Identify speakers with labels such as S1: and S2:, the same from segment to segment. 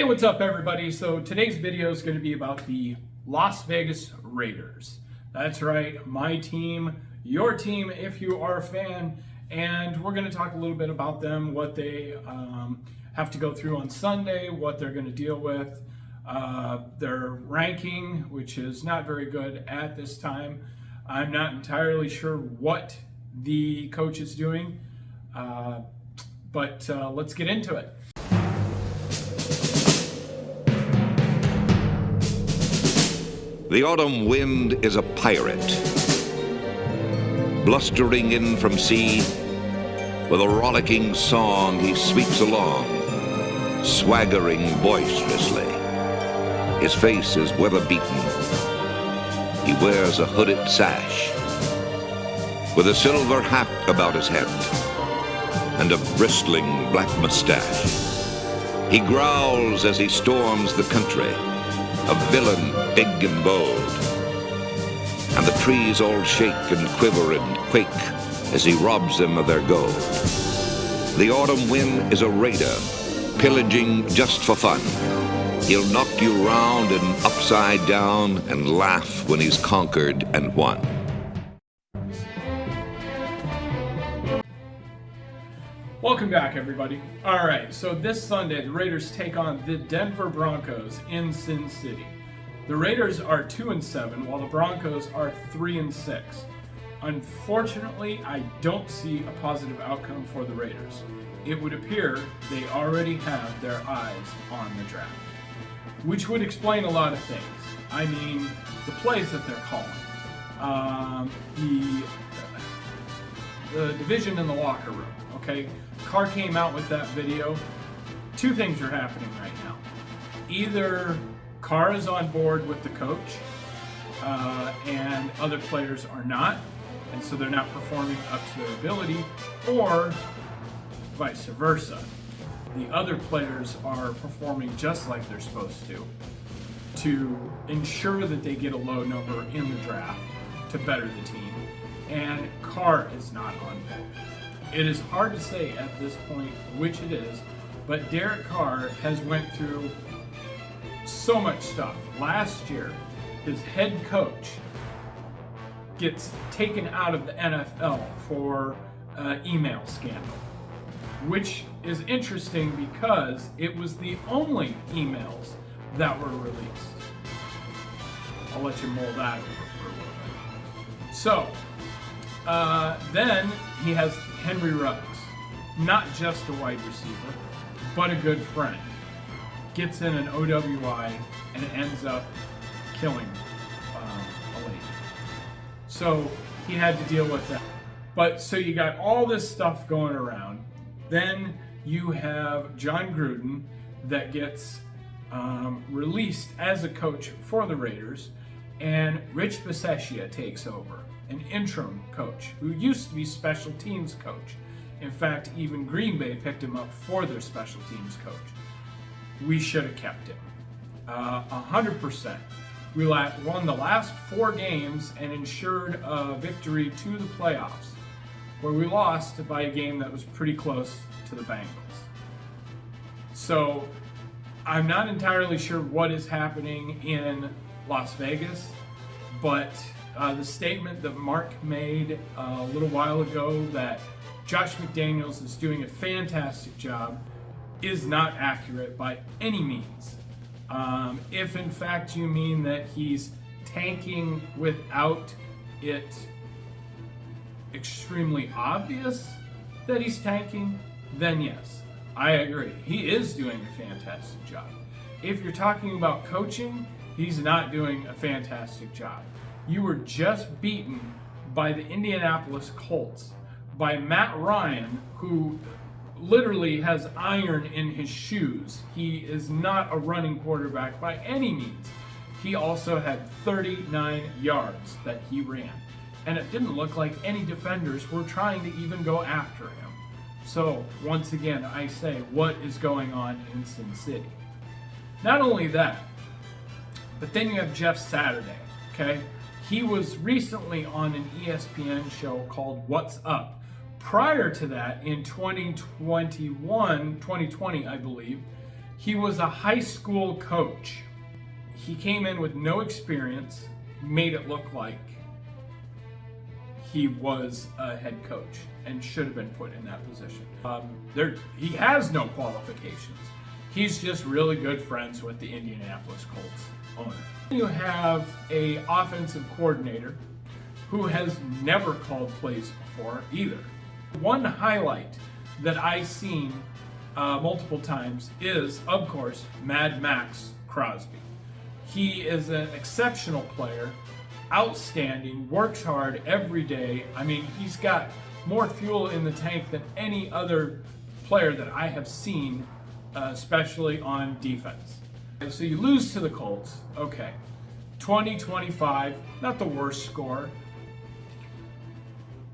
S1: Hey, what's up everybody? So today's video is going to be about the Las Vegas Raiders. That's right, my team, your team if you are a fan, and we're going to talk a little bit about them, what they have to go through on Sunday, what they're going to deal with, their ranking, which is not very good at this time. I'm not entirely sure what the coach is doing, but let's get into it.
S2: The autumn wind is a pirate, blustering in from sea. With a rollicking song he sweeps along, swaggering boisterously. His face is weather-beaten. He wears a hooded sash, with a silver hat about his head, and a bristling black mustache. He growls as he storms the country, a villain big and bold, and the trees all shake and quiver and quake as he robs them of their gold. The autumn wind is a raider, pillaging just for fun. He'll knock you round and upside down and laugh when he's conquered and won.
S1: Welcome back, everybody. All right, so this Sunday, the Raiders take on the Denver Broncos in Sin City. The Raiders are 2-7, while the Broncos are 3-6. Unfortunately, I don't see a positive outcome for the Raiders. It would appear they already have their eyes on the draft, which would explain a lot of things. I mean, the plays that they're calling, the division in the locker room. Okay, Carr came out with that video. Two things are happening right now. Either Carr is on board with the coach, and other players are not, and so they're not performing up to their ability, or vice versa. The other players are performing just like they're supposed to ensure that they get a low number in the draft to better the team, and Carr is not on board. It is hard to say at this point which it is, but Derek Carr has went through so much stuff. Last year, his head coach gets taken out of the NFL for email scandal, which is interesting because it was the only emails that were released. I'll let you mull that over for a little bit. So, then he has Henry Ruggs, not just a wide receiver, but a good friend. Gets in an OWI and ends up killing a lady. So he had to deal with that. But so you got all this stuff going around. Then you have John Gruden that gets released as a coach for the Raiders, and Rich Bisaccia takes over, an interim coach who used to be special teams coach. In fact, even Green Bay picked him up for their special teams coach. We should have kept him. 100%. We won the last 4 games and ensured a victory to the playoffs, where we lost by a game that was pretty close to the Bengals. So I'm not entirely sure what is happening in Las Vegas, but the statement that Mark made a little while ago that Josh McDaniels is doing a fantastic job is not accurate by any means. If in fact you mean that he's tanking without it extremely obvious that he's tanking, then yes, I agree. He is doing a fantastic job. If you're talking about coaching, he's not doing a fantastic job. You were just beaten by the Indianapolis Colts, by Matt Ryan, who literally has iron in his shoes. He is not a running quarterback by any means. He also had 39 yards that he ran, and it didn't look like any defenders were trying to even go after him. So once again, I say, what is going on in Sin City? Not only that, but then you have Jeff Saturday, okay? He was recently on an ESPN show called What's Up. Prior to that, in 2020, I believe, He was a high school coach. He came in with no experience, made it look like he was a head coach and should have been put in that position. He has no qualifications. He's just really good friends with the Indianapolis Colts owner. You have an offensive coordinator who has never called plays before either. One highlight that I've seen multiple times is, of course, Mad Max Crosby. He is an exceptional player, outstanding, works hard every day. I mean, he's got more fuel in the tank than any other player that I have seen, especially on defense. So you lose to the Colts, okay. 20-25, not the worst score.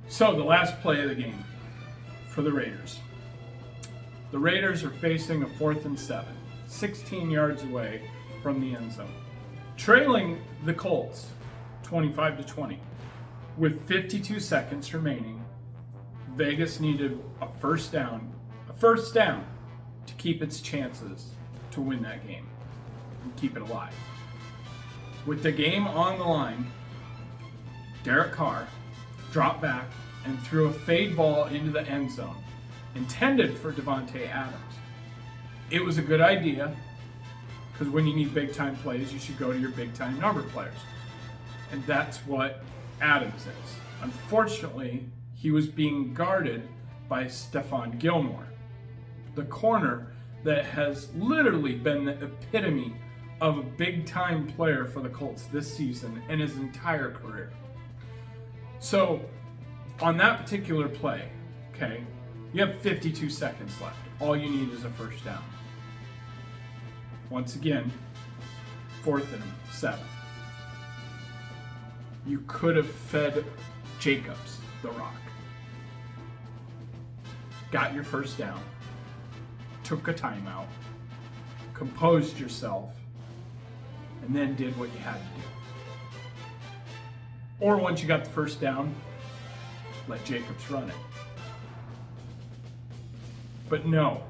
S1: So the last play of the game for the Raiders. The Raiders are facing a 4th and 7, 16 yards away from the end zone. Trailing the Colts 25-20 with 52 seconds remaining. Vegas needed a first down to keep its chances to win that game and keep it alive. With the game on the line, Derek Carr dropped back and threw a fade ball into the end zone, intended for Davante Adams. It was a good idea, because when you need big-time plays, you should go to your big-time number players. And that's what Adams is. Unfortunately, he was being guarded by Stephon Gilmore, the corner that has literally been the epitome of a big-time player for the Colts this season and his entire career. So, on that particular play, okay, you have 52 seconds left. All you need is a first down. Once again, 4th and 7. You could have fed Jacobs the rock. Got your first down. Took a timeout. Composed yourself. And then did what you had to do. Or once you got the first down, let Jacobs run it. But no.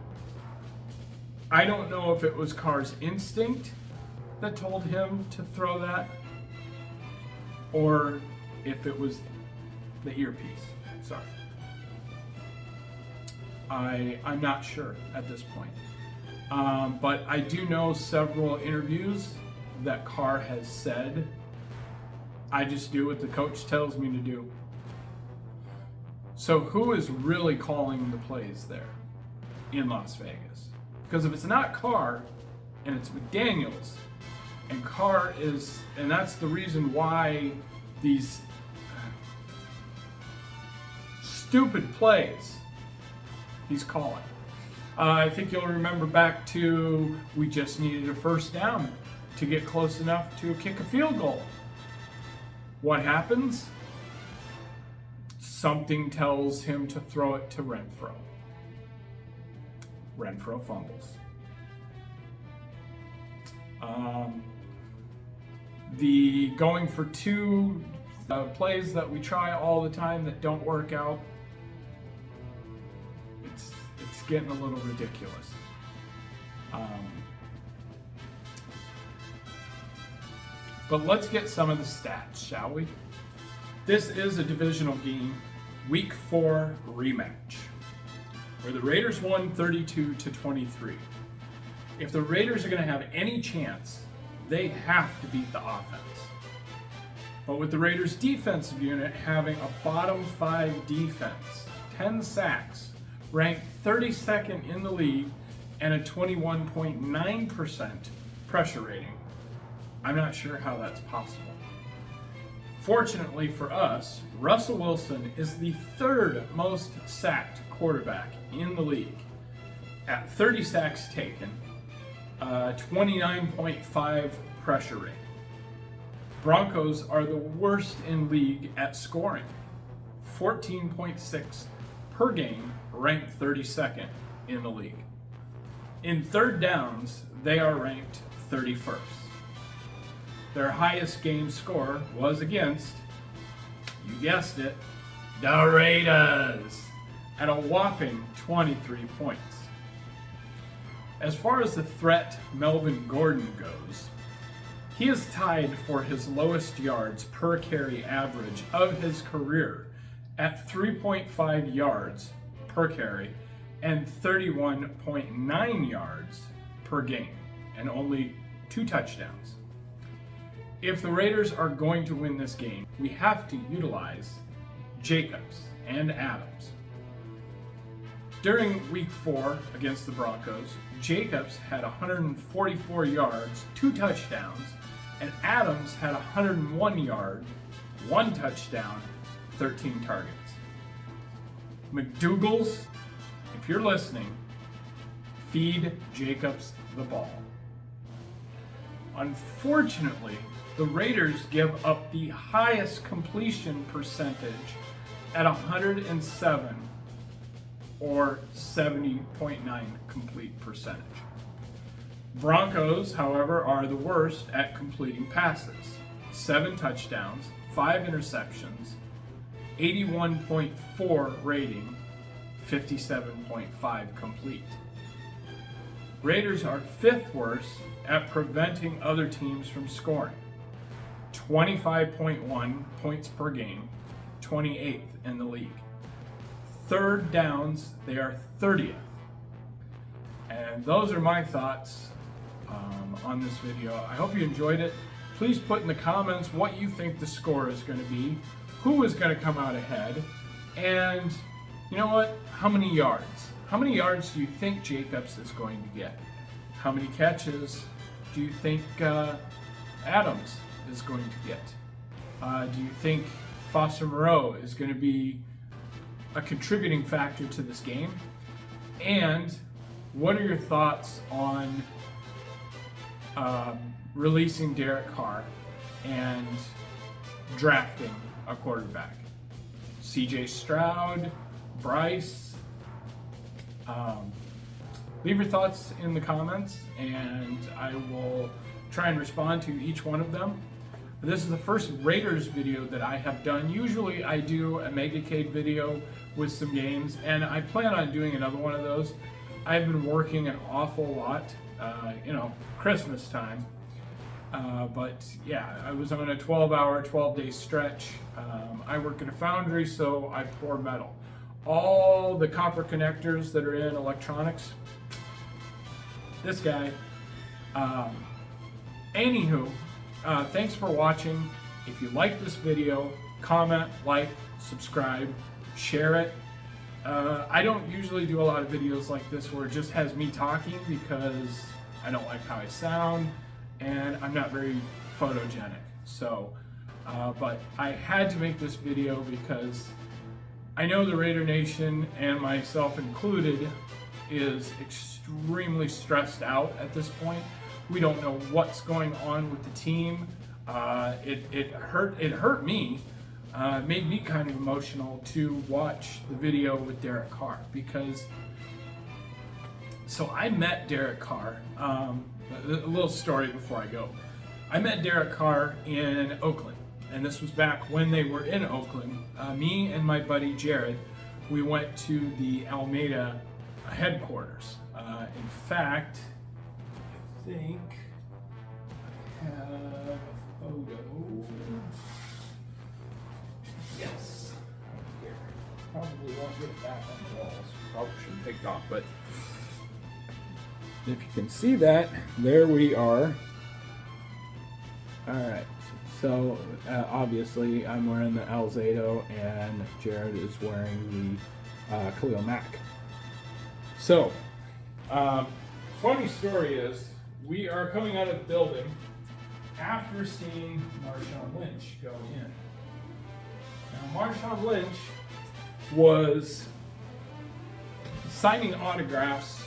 S1: I don't know if it was Carr's instinct that told him to throw that, or if it was the earpiece. Sorry. I'm not sure at this point. But I do know several interviews that Carr has said, I just do what the coach tells me to do. So who is really calling the plays there in Las Vegas? Because if it's not Carr and it's McDaniels, and Carr is, and that's the reason why these stupid plays he's calling. I think you'll remember back to, we just needed a first down to get close enough to kick a field goal. What happens? Something tells him to throw it to Renfro. Renfro fumbles. The going for two plays that we try all the time that don't work out, it's getting a little ridiculous. But let's get some of the stats, shall we? This is a divisional game, Week 4 rematch, where the Raiders won 32-23. If the Raiders are going to have any chance, they have to beat the offense. But with the Raiders defensive unit having a bottom 5 defense, 10 sacks, ranked 32nd in the league, and a 21.9% pressure rating, I'm not sure how that's possible. Fortunately for us, Russell Wilson is the 3rd most sacked quarterback in the league at 30 sacks taken, 29.5 pressure rate. Broncos are the worst in league at scoring, 14.6 per game, ranked 32nd in the league. In third downs, they are ranked 31st. Their highest game score was against, you guessed it, the Raiders, at a whopping 23 points. As far as the threat Melvin Gordon goes, he is tied for his lowest yards per carry average of his career at 3.5 yards per carry and 31.9 yards per game, and only 2 touchdowns. If the Raiders are going to win this game, we have to utilize Jacobs and Adams. During week 4 against the Broncos, Jacobs had 144 yards, 2 touchdowns, and Adams had 101 yards, 1 touchdown, 13 targets. McDougal's, if you're listening, feed Jacobs the ball. Unfortunately, the Raiders give up the highest completion percentage at 107, or 70.9 complete percentage. Broncos, however, are the worst at completing passes. 7 touchdowns, 5 interceptions, 81.4 rating, 57.5 complete. Raiders are 5th worst at preventing other teams from scoring. 25.1 points per game, 28th in the league. Third downs, they are 30th. And those are my thoughts on this video. I hope you enjoyed it. Please put in the comments what you think the score is going to be, who is going to come out ahead, and you know what? How many yards? How many yards do you think Jacobs is going to get? How many catches do you think Adams is going to get? Do you think Foster Moreau is going to be a contributing factor to this game? And what are your thoughts on releasing Derek Carr and drafting a quarterback? CJ Stroud, Bryce? Leave your thoughts in the comments and I will try and respond to each one of them. This is the first Raiders video that I have done. Usually I do a Megacade video with some games, and I plan on doing another one of those. I've been working an awful lot, Christmas time. But yeah, I was on a 12-hour, 12-day stretch. I work at a foundry, so I pour metal. All the copper connectors that are in electronics, this guy. Anywho, thanks for watching. If you like this video, comment, like, subscribe, share it. I don't usually do a lot of videos like this where it just has me talking because I don't like how I sound and I'm not very photogenic. So, but I had to make this video because I know the Raider Nation, and myself included, is extremely stressed out at this point. We don't know what's going on with the team. It hurt me. Made me kind of emotional to watch the video with Derek Carr because. So I met Derek Carr. A little story before I go. I met Derek Carr in Oakland, and this was back when they were in Oakland. Me and my buddy Jared, we went to the Alameda headquarters. In fact, I think I have a photo. Yes, right here. Probably won't get it back on the walls. Probably shouldn't take it off, but if you can see that, there we are. All right. So obviously, I'm wearing the Alzado, and Jared is wearing the Khalil Mack. So, funny story is, we are coming out of the building after seeing Marshawn Lynch go in. Now, Marshawn Lynch was signing autographs,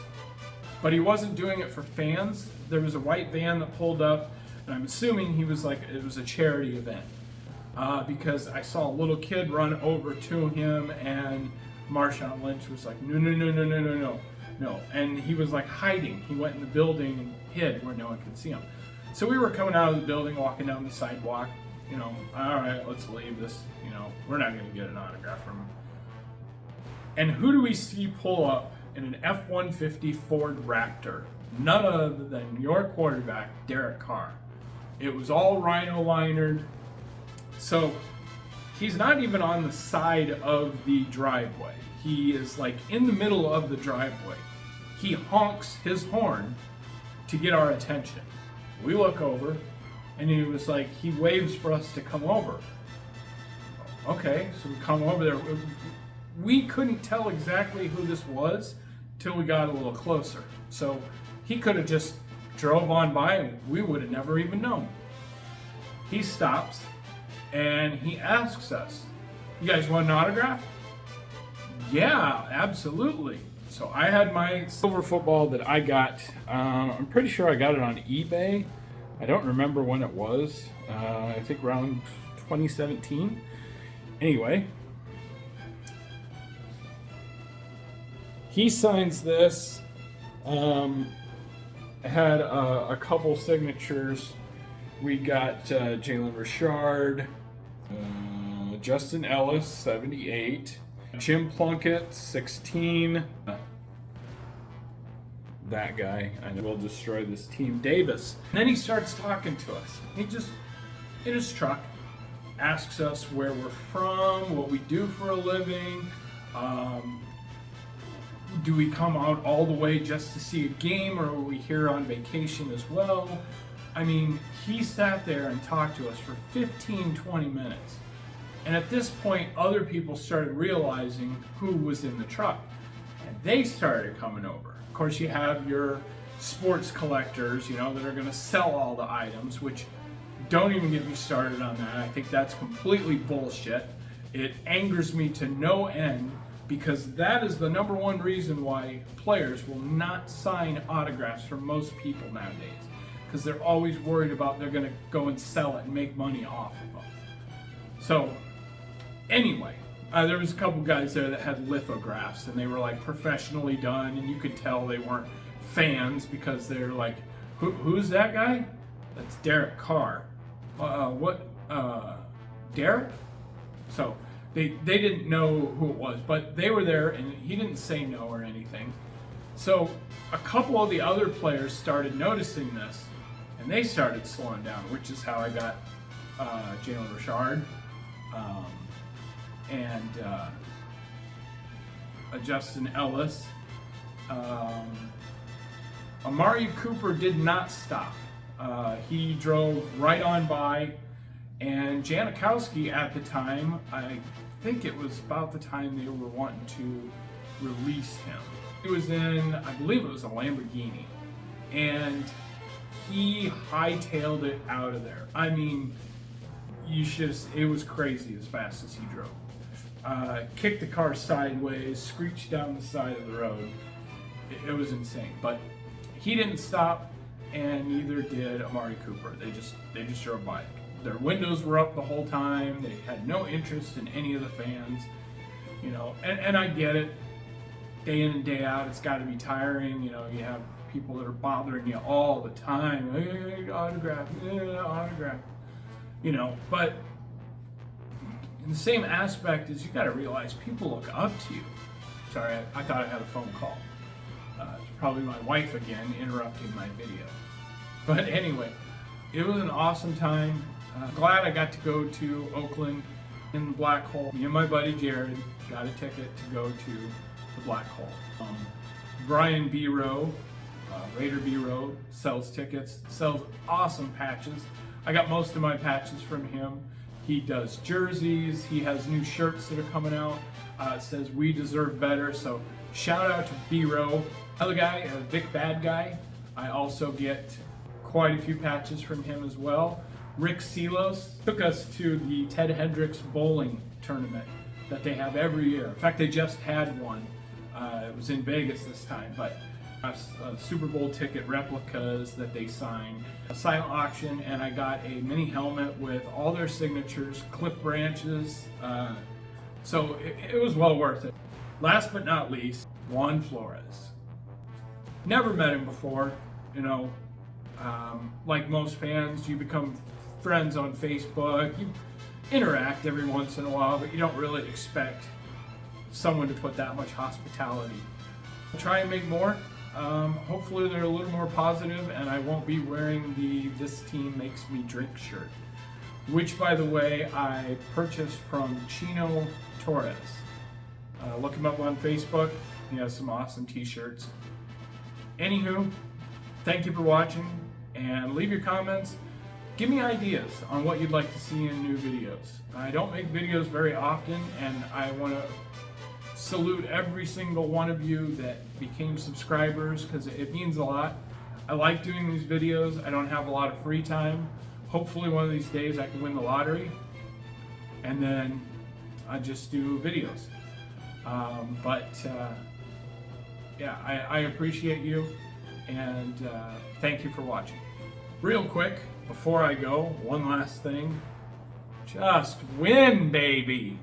S1: but he wasn't doing it for fans. There was a white van that pulled up, and I'm assuming he was like, it was a charity event. Because I saw a little kid run over to him, and Marshawn Lynch was like, no. And he was like hiding. He went in the building and hid where no one could see him. So we were coming out of the building, walking down the sidewalk, all right, let's leave this, we're not going to get an autograph from him. And who do we see pull up in an F-150 Ford Raptor none other than your quarterback, Derek Carr. It was all rhino linered. So he's not even on the side of the driveway. He is like in the middle of the driveway. He honks his horn to get our attention. We look over, and he was like, he waves for us to come over. Okay, so we come over there. We couldn't tell exactly who this was till we got a little closer. So he could have just drove on by and we would have never even known. He stops and he asks us, "You guys want an autograph?" Yeah, absolutely. So I had my silver football that I got, I'm pretty sure I got it on eBay. I don't remember when it was. I think around 2017. Anyway, he signs this. Had a couple signatures. We got Jalen Richard, Justin Ellis, 78, Jim Plunkett, 16. That guy, I will destroy this team, Davis. And then he starts talking to us. He just, in his truck, asks us where we're from, what we do for a living. Do we come out all the way just to see a game, or are we here on vacation as well? I mean, he sat there and talked to us for 15, 20 minutes. And at this point, other people started realizing who was in the truck. And they started coming over. Of course, you have your sports collectors, you know, that are going to sell all the items, which don't even get me started on that. I think that's completely bullshit. It angers me to no end, because that is the number one reason why players will not sign autographs for most people nowadays, because they're always worried about they're going to go and sell it and make money off of them. So anyway, there was a couple guys there that had lithographs, and they were like professionally done, and you could tell they weren't fans because they're like, who's that guy? That's Derek Carr. Derek? So they didn't know who it was, but they were there, and he didn't say no or anything. So a couple of the other players started noticing this, and they started slowing down, which is how I got Jalen Richard and Justin Ellis. Amari Cooper did not stop. He drove right on by, and Janikowski at the time, I think it was about the time they were wanting to release him. He was in, I believe it was a Lamborghini, and he hightailed it out of there. I mean, it was crazy as fast as he drove. Kicked the car sideways, screeched down the side of the road. It was insane, but he didn't stop, and neither did Amari Cooper. They just drove by. Their windows were up the whole time. They had no interest in any of the fans, you know. And I get it. Day in and day out, it's got to be tiring. You know, you have people that are bothering you all the time. Hey, autograph, autograph. You know, but in the same aspect is you got to realize people look up to you. Sorry, I thought I had a phone call. It's probably my wife again interrupting my video. But anyway, it was an awesome time. Glad I got to go to Oakland in the Black Hole. Me and my buddy Jared got a ticket to go to the Black Hole. Brian B. Rowe, Raider B. Rowe, sells tickets, sells awesome patches. I got most of my patches from him. He does jerseys. He has new shirts that are coming out. It says "We Deserve Better." So shout out to B. Rowe. Other guy, Vic Bad Guy. I also get quite a few patches from him as well. Rick Selos took us to the Ted Hendricks bowling tournament that they have every year. In fact, they just had one. It was in Vegas this time, but Super Bowl ticket replicas that they signed, a silent auction, and I got a mini helmet with all their signatures, clip branches. So it was well worth it. Last but not least, Juan Flores. Never met him before, you know. Like most fans, you become friends on Facebook. You interact every once in a while, but you don't really expect someone to put that much hospitality. Try and make more. Hopefully they're a little more positive, and I won't be wearing the "This Team Makes Me Drink" shirt, which, by the way, I purchased from Chino Torres. Look him up on Facebook. He has some awesome t-shirts. Anywho, thank you for watching, and leave your comments. Give me ideas on what you'd like to see in new videos. I don't make videos very often, and I want to salute every single one of you that became subscribers, because it means a lot. I like doing these videos. I don't have a lot of free time. Hopefully one of these days I can win the lottery, and then I just do videos. Yeah, I appreciate you, and thank you for watching. Real quick, before I go, one last thing. Just win, baby!